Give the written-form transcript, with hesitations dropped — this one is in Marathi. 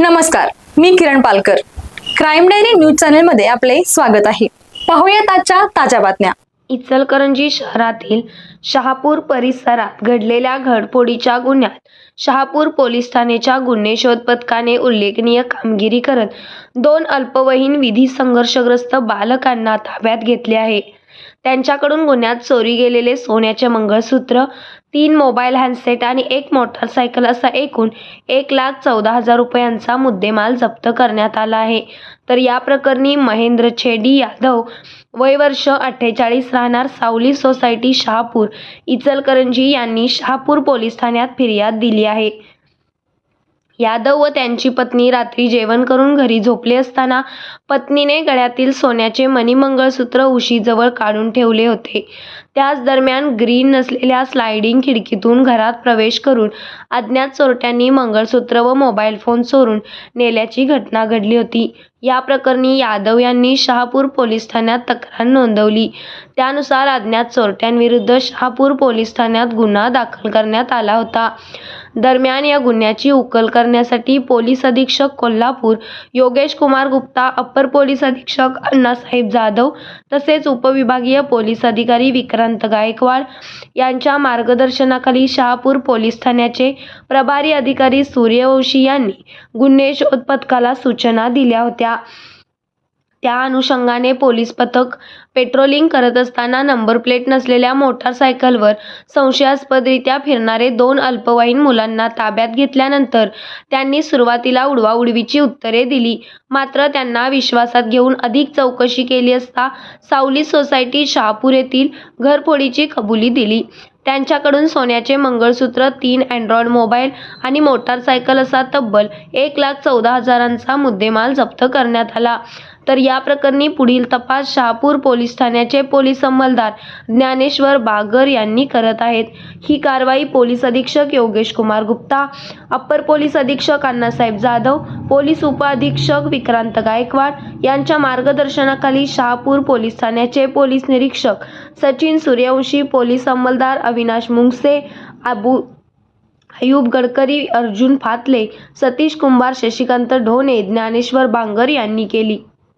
नमस्कार, मी किरण पालकर. क्राईम डायरी न्यूज चॅनलमध्ये आपले स्वागत आहे. पाहूयात आजच्या ताज्या बातम्या. इचलकरंजी शहरातील शहापूर परिसरात घडलेल्या घरफोडीच्या गुन्ह्यात शहापूर पोलीस ठाण्याच्या गुन्हे शोध पथकाने उल्लेखनीय कामगिरी करत 2 अल्पवयीन विधी संघर्षग्रस्त बालकांना ताब्यात घेतले आहे. त्यांच्याकडून गुन्ह्यात चोरी गेलेले सोन्याचे मंगळसूत्र, 3 मोबाईल हँडसेट आणि 1 मोटारसायकल असा एकूण 1,14,000 रुपयांचा मुद्देमाल जप्त करण्यात आला आहे. तर या प्रकरणी महेंद्र छेडी यादव वय वर्ष 48 राहणार सावली सोसायटी शहापूर इचलकरंजी यांनी शहापूर पोलीस ठाण्यात फिर्याद दिली आहे. यादव व त्यांची पत्नी रात्री जेवण करून घरी झोपले असताना पत्नीने गळ्यातील सोन्याचे मणिमंगळसूत्र उशीजवळ काढून ठेवले होते. त्याच दरम्यान ग्रीन नसलेल्या स्लायडिंग खिडकीतून घरात प्रवेश करून अज्ञात चोरट्यांनी मंगळसूत्र व मोबाईल फोन चोरून नेल्याची घटना घडली होती. या प्रकरणी यादव यांनी शहापूर पोलीस ठाण्यात तक्रार नोंदवली. त्यानुसार अज्ञात चोरट्यांविरुद्ध शहापूर पोलीस ठाण्यात गुन्हा दाखल करण्यात आला होता. दरम्यान या गुन्ह्याची उकल करण्यासाठी पोलीस अधीक्षक कोल्हापूर योगेश कुमार गुप्ता, अप्पर पोलीस अधीक्षक अण्णासाहेब जाधव तसेच उपविभागीय पोलीस अधिकारी विक्रांत गायकवाड यांच्या मार्गदर्शनाखाली शहापूर पोलीस ठाण्याचे प्रभारी अधिकारी सूर्यवंशी यांनी गुन्हे शोध पथकाला सूचना दिल्या होत्या. त्या अनुषंगाने पोलीस पथक पेट्रोलिंग करत असताना नंबर प्लेट नसलेल्या मोटारसायकलवर संशयास्पदरित्या फिरणारे 2 अल्पवयीन मुलांना ताब्यात घेतल्यानंतर त्यांनी सुरुवातीला उडवाउडवीची उत्तरे दिली. मात्र त्यांना विश्वासात घेऊन अधिक चौकशी केली असता सावली सोसायटी शहापूर येथील घरफोडीची कबुली दिली. त्यांच्याकडून सोन्याचे मंगळसूत्र, 3 अँड्रॉइड मोबाईल आणि मोटारसायकल असा तब्बल 1,14,000चा मुद्देमाल जप्त करण्यात आला. तर या प्रकरणी पुढील तपास शहापूर पोलीस ठाण्याचे पोलीस अंमलदार ज्ञानेश्वर बागर यांनी करत आहेत. ही कारवाई पोलीस अधीक्षक योगेश कुमार गुप्ता, अप्पर पोलीस अधीक्षक अण्णासाहेब जाधव, पोलीस उपअधीक्षक विक्रांत गायकवाड यांच्या मार्गदर्शनाखाली शहापूर पोलीस ठाण्याचे पोलीस निरीक्षक सचिन सूर्यवंशी, पोलीस अंमलदार अविनाश मुंगसे, अयूब गडकरी, अर्जुन फातले, सतीश कुंभार, शशिकांत ढोणे, ज्ञानेश्वर बांगर यांनी केली.